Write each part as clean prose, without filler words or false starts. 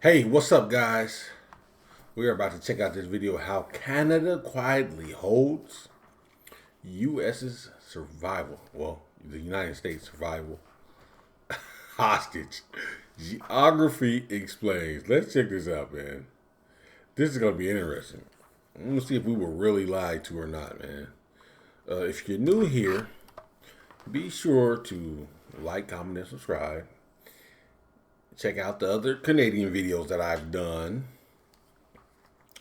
Hey, what's up, guys? We are about to check out this video how Canada quietly holds U.S.'s survival, well, the United States survival hostage. Geography explains. Let's check this out, man. This is going to be interesting. I'm going to see if we were really lied to or not, man. If you're new here, be sure to like, comment, and subscribe. Check out the other Canadian videos that I've done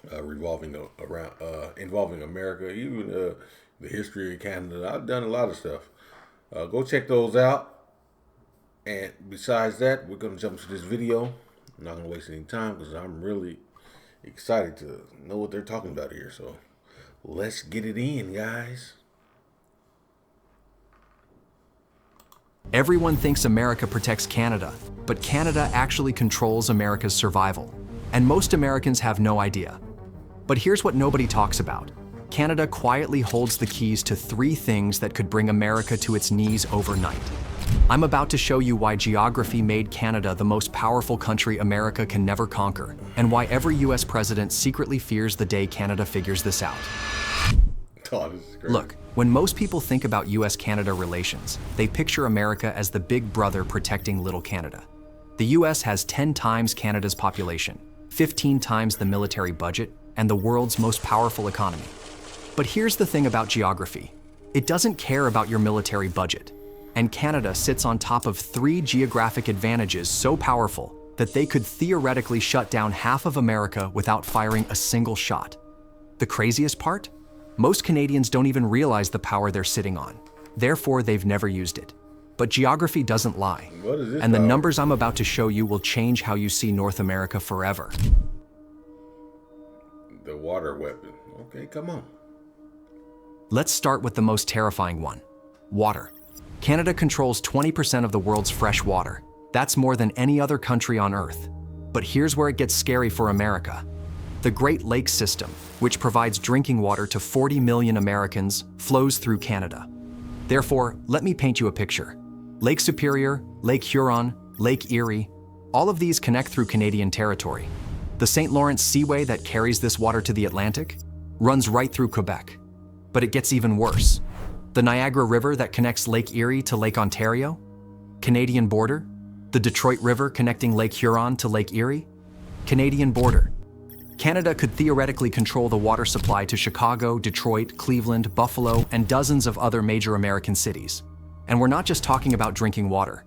involving America, even the history of Canada. I've done a lot of stuff. Go check those out. And besides that, we're going to jump to this video. I'm not going to waste any time because I'm really excited to know what they're talking about here. So let's get it in, guys. Everyone thinks America protects Canada, but Canada actually controls America's survival. And most Americans have no idea. But here's what nobody talks about. Canada quietly holds the keys to 3 things that could bring America to its knees overnight. I'm about to show you why geography made Canada the most powerful country America can never conquer, and why every US president secretly fears the day Canada figures this out. Oh, this is great. Look, when most people think about US-Canada relations, they picture America as the big brother protecting little Canada. The US has 10 times Canada's population, 15 times the military budget, and the world's most powerful economy. But here's the thing about geography. It doesn't care about your military budget. And Canada sits on top of 3 geographic advantages so powerful that they could theoretically shut down half of America without firing a single shot. The craziest part? Most Canadians don't even realize the power they're sitting on. Therefore, they've never used it. But geography doesn't lie. What is this And the power? numbers I'm about to show you will change how you see North America forever. The water weapon. Okay, come on. Let's start with the most terrifying one: water. Canada controls 20% of the world's fresh water. That's more than any other country on Earth. But here's where it gets scary for America. The Great Lakes system, which provides drinking water to 40 million Americans, flows through Canada. Therefore, let me paint you a picture. Lake Superior, Lake Huron, Lake Erie, all of these connect through Canadian territory. The St. Lawrence Seaway that carries this water to the Atlantic runs right through Quebec. But it gets even worse. The Niagara River that connects Lake Erie to Lake Ontario, Canadian border. The Detroit River connecting Lake Huron to Lake Erie, Canadian border. Canada could theoretically control the water supply to Chicago, Detroit, Cleveland, Buffalo, and dozens of other major American cities. And we're not just talking about drinking water.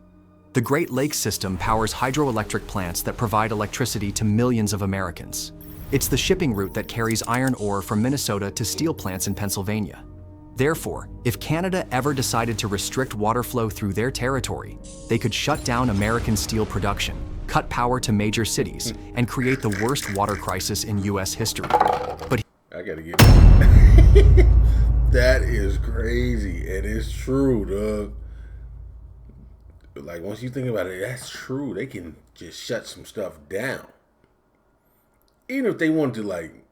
The Great Lakes system powers hydroelectric plants that provide electricity to millions of Americans. It's the shipping route that carries iron ore from Minnesota to steel plants in Pennsylvania. Therefore, if Canada ever decided to restrict water flow through their territory, they could shut down American steel production, cut power to major cities, and create the worst water crisis in US history. But I gotta get it. That is crazy. And it's true, dog. Like, once you think about it, that's true. They can just shut some stuff down. Even if they wanted to, like,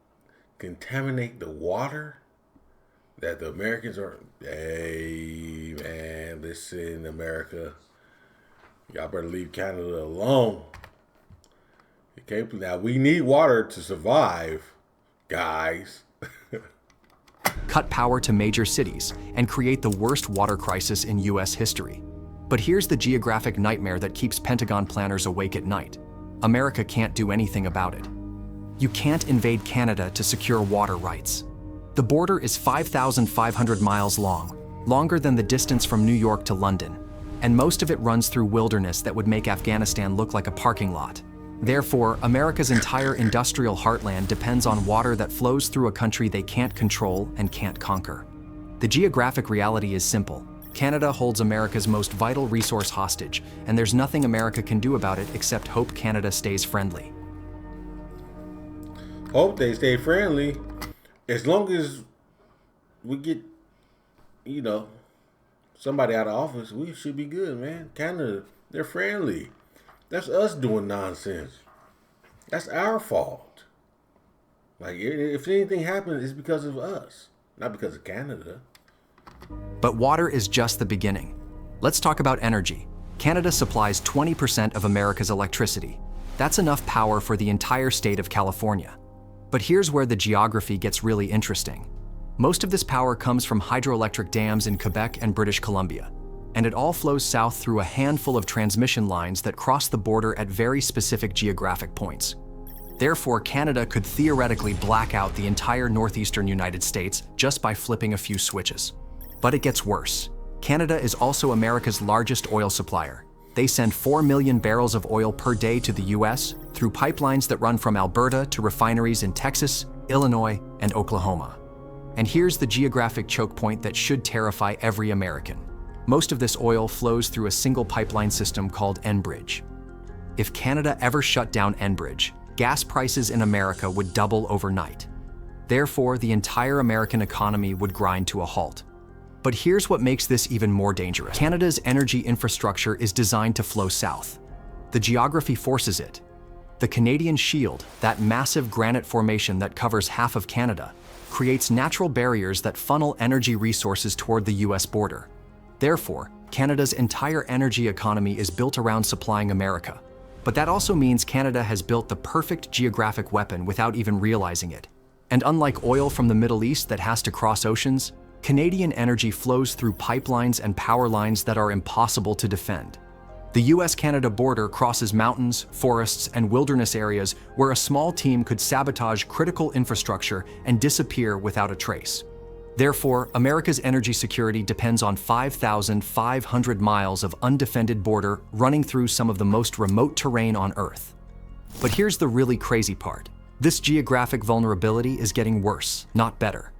contaminate the water that the Americans are. Hey, man, listen, America. Y'all better leave Canada alone. Okay, now we need water to survive, guys. cut power to major cities and create the worst water crisis in US history. But here's the geographic nightmare that keeps Pentagon planners awake at night. America can't do anything about it. You can't invade Canada to secure water rights. The border is 5,500 miles long, longer than the distance from New York to London, and most of it runs through wilderness that would make Afghanistan look like a parking lot. Therefore, America's entire industrial heartland depends on water that flows through a country they can't control and can't conquer. The geographic reality is simple. Canada holds America's most vital resource hostage, and there's nothing America can do about it except hope Canada stays friendly. Hope they stay friendly. As long as we get, somebody out of office, we should be good, man. Canada, they're friendly. That's us doing nonsense. That's our fault. Like, if anything happens, it's because of us, not because of Canada. But water is just the beginning. Let's talk about energy. Canada supplies 20% of America's electricity. That's enough power for the entire state of California. But here's where the geography gets really interesting. Most of this power comes from hydroelectric dams in Quebec and British Columbia, and it all flows south through a handful of transmission lines that cross the border at very specific geographic points. Therefore, Canada could theoretically black out the entire northeastern United States just by flipping a few switches. But it gets worse. Canada is also America's largest oil supplier. They send 4 million barrels of oil per day to the US through pipelines that run from Alberta to refineries in Texas, Illinois, and Oklahoma. And here's the geographic choke point that should terrify every American. Most of this oil flows through a single pipeline system called Enbridge. If Canada ever shut down Enbridge, gas prices in America would double overnight. Therefore, the entire American economy would grind to a halt. But here's what makes this even more dangerous. Canada's energy infrastructure is designed to flow south. The geography forces it. The Canadian Shield, that massive granite formation that covers half of Canada, creates natural barriers that funnel energy resources toward the US border. Therefore, Canada's entire energy economy is built around supplying America. But that also means Canada has built the perfect geographic weapon without even realizing it. And unlike oil from the Middle East that has to cross oceans, Canadian energy flows through pipelines and power lines that are impossible to defend. The US-Canada border crosses mountains, forests, and wilderness areas where a small team could sabotage critical infrastructure and disappear without a trace. Therefore, America's energy security depends on 5,500 miles of undefended border running through some of the most remote terrain on Earth. But here's the really crazy part. This geographic vulnerability is getting worse, not better.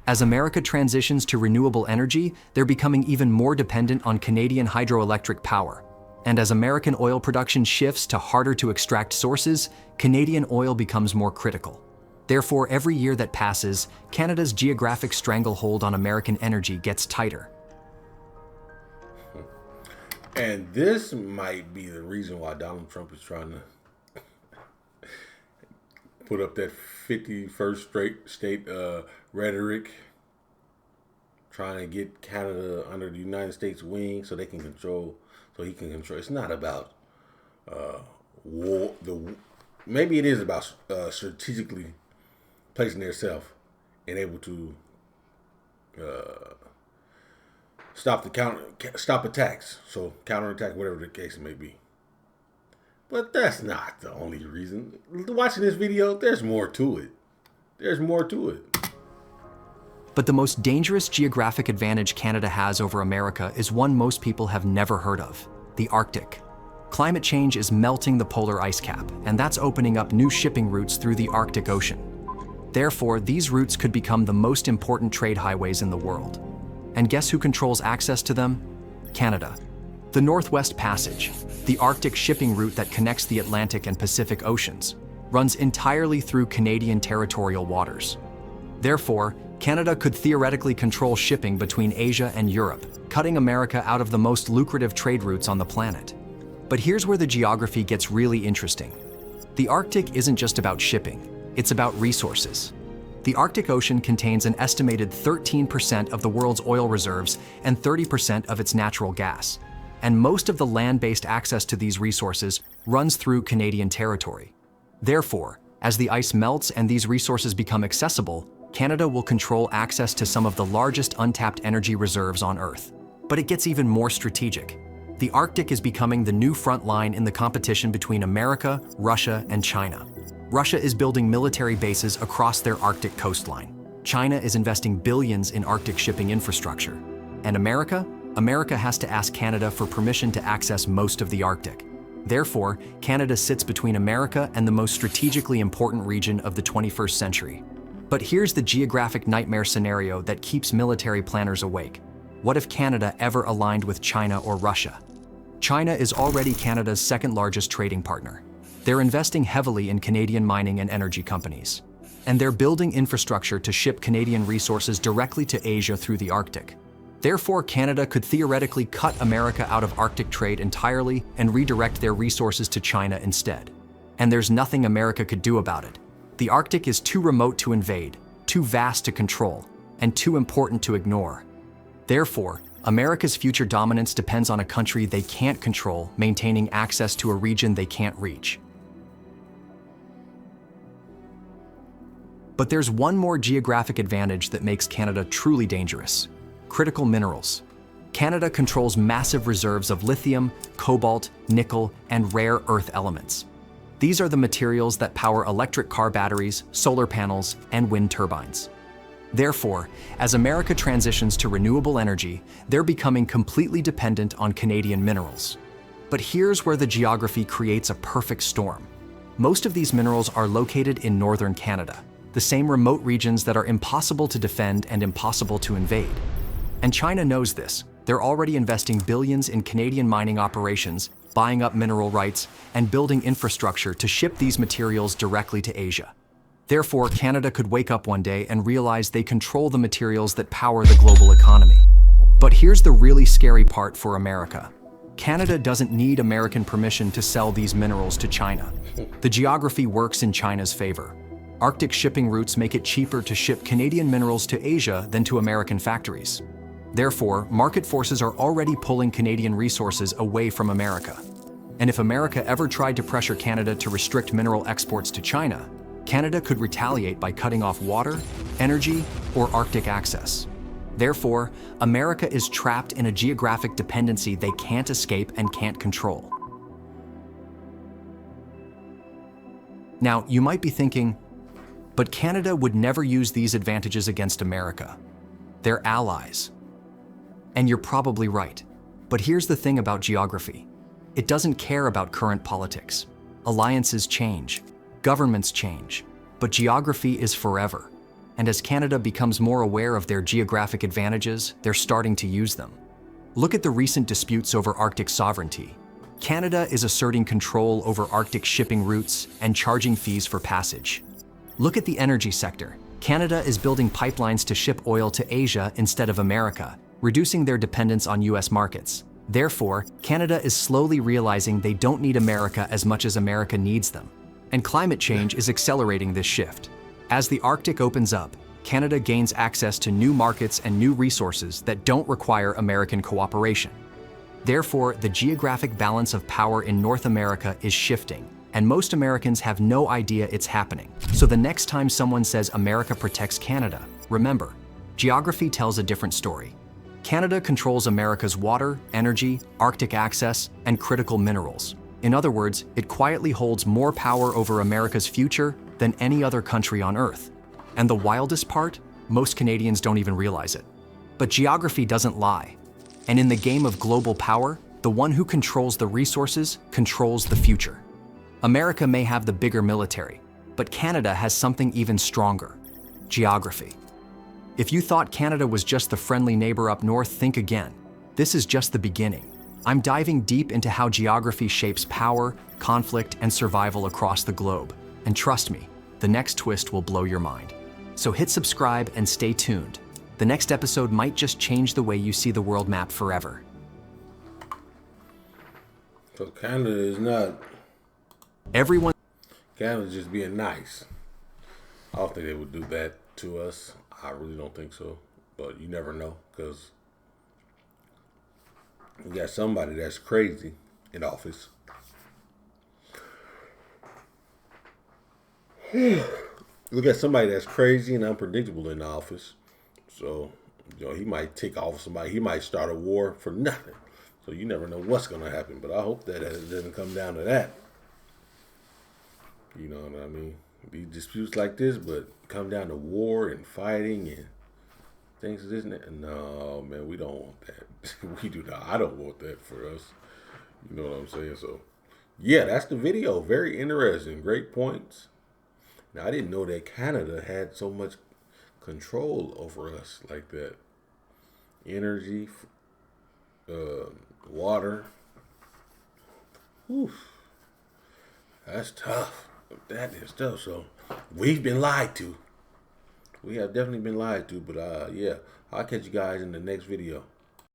As America transitions to renewable energy, they're becoming even more dependent on Canadian hydroelectric power. And as American oil production shifts to harder-to-extract sources, Canadian oil becomes more critical. Therefore, every year that passes, Canada's geographic stranglehold on American energy gets tighter. And this might be the reason why Donald Trump is trying to put up that 51st state rhetoric, trying to get Canada under the United States wing so he can control. It's not about war. Maybe it is about strategically placing themselves and able to stop attacks. So counterattack, whatever the case may be. But that's not the only reason. Watching this video, there's more to it. But the most dangerous geographic advantage Canada has over America is one most people have never heard of: the Arctic. Climate change is melting the polar ice cap, and that's opening up new shipping routes through the Arctic Ocean. Therefore, these routes could become the most important trade highways in the world. And guess who controls access to them? Canada. The Northwest Passage, the Arctic shipping route that connects the Atlantic and Pacific Oceans, runs entirely through Canadian territorial waters. Therefore, Canada could theoretically control shipping between Asia and Europe, cutting America out of the most lucrative trade routes on the planet. But here's where the geography gets really interesting. The Arctic isn't just about shipping, it's about resources. The Arctic Ocean contains an estimated 13% of the world's oil reserves and 30% of its natural gas. And most of the land-based access to these resources runs through Canadian territory. Therefore, as the ice melts and these resources become accessible, Canada will control access to some of the largest untapped energy reserves on Earth. But it gets even more strategic. The Arctic is becoming the new front line in the competition between America, Russia, and China. Russia is building military bases across their Arctic coastline. China is investing billions in Arctic shipping infrastructure. And America has to ask Canada for permission to access most of the Arctic. Therefore, Canada sits between America and the most strategically important region of the 21st century. But here's the geographic nightmare scenario that keeps military planners awake. What if Canada ever aligned with China or Russia? China is already Canada's second largest trading partner. They're investing heavily in Canadian mining and energy companies. And they're building infrastructure to ship Canadian resources directly to Asia through the Arctic. Therefore, Canada could theoretically cut America out of Arctic trade entirely and redirect their resources to China instead. And there's nothing America could do about it. The Arctic is too remote to invade, too vast to control, and too important to ignore. Therefore, America's future dominance depends on a country they can't control maintaining access to a region they can't reach. But there's one more geographic advantage that makes Canada truly dangerous: critical minerals. Canada controls massive reserves of lithium, cobalt, nickel, and rare earth elements. These are the materials that power electric car batteries, solar panels, and wind turbines. Therefore, as America transitions to renewable energy, they're becoming completely dependent on Canadian minerals. But here's where the geography creates a perfect storm. Most of these minerals are located in northern Canada, the same remote regions that are impossible to defend and impossible to invade. And China knows this. They're already investing billions in Canadian mining operations, buying up mineral rights, and building infrastructure to ship these materials directly to Asia. Therefore, Canada could wake up one day and realize they control the materials that power the global economy. But here's the really scary part for America. Canada doesn't need American permission to sell these minerals to China. The geography works in China's favor. Arctic shipping routes make it cheaper to ship Canadian minerals to Asia than to American factories. Therefore, market forces are already pulling Canadian resources away from America. And if America ever tried to pressure Canada to restrict mineral exports to China, Canada could retaliate by cutting off water, energy, or Arctic access. Therefore, America is trapped in a geographic dependency they can't escape and can't control. Now, you might be thinking, but Canada would never use these advantages against America. They're allies. And you're probably right. But here's the thing about geography. It doesn't care about current politics. Alliances change, governments change, but geography is forever. And as Canada becomes more aware of their geographic advantages, they're starting to use them. Look at the recent disputes over Arctic sovereignty. Canada is asserting control over Arctic shipping routes and charging fees for passage. Look at the energy sector. Canada is building pipelines to ship oil to Asia instead of America, reducing their dependence on US markets. Therefore, Canada is slowly realizing they don't need America as much as America needs them. And climate change is accelerating this shift. As the Arctic opens up, Canada gains access to new markets and new resources that don't require American cooperation. Therefore, the geographic balance of power in North America is shifting, and most Americans have no idea it's happening. So the next time someone says America protects Canada, remember, geography tells a different story. Canada controls America's water, energy, Arctic access, and critical minerals. In other words, it quietly holds more power over America's future than any other country on Earth. And the wildest part? Most Canadians don't even realize it. But geography doesn't lie. And in the game of global power, the one who controls the resources controls the future. America may have the bigger military, but Canada has something even stronger: geography. If you thought Canada was just the friendly neighbor up north, think again. This is just the beginning. I'm diving deep into how geography shapes power, conflict, and survival across the globe. And trust me, the next twist will blow your mind. So hit subscribe and stay tuned. The next episode might just change the way you see the world map forever. So Canada is not... Canada's just being nice. I don't think they would do that to us. I really don't think so. But you never know, because we got somebody that's crazy in office. Look at somebody that's crazy and unpredictable in office. So, he might take off somebody. He might start a war for nothing. So you never know what's going to happen. But I hope that it doesn't come down to that. You know what I mean? Be disputes like this, but come down to war and fighting and things of this and that. No, man, we don't want that. We do not. I don't want that for us. You know what I'm saying? So, yeah, that's the video. Very interesting. Great points. Now, I didn't know that Canada had so much control over us like that. Energy, water. Whew. That's tough. That is tough. So, we've been lied to. We have definitely been lied to. But, yeah, I'll catch you guys in the next video.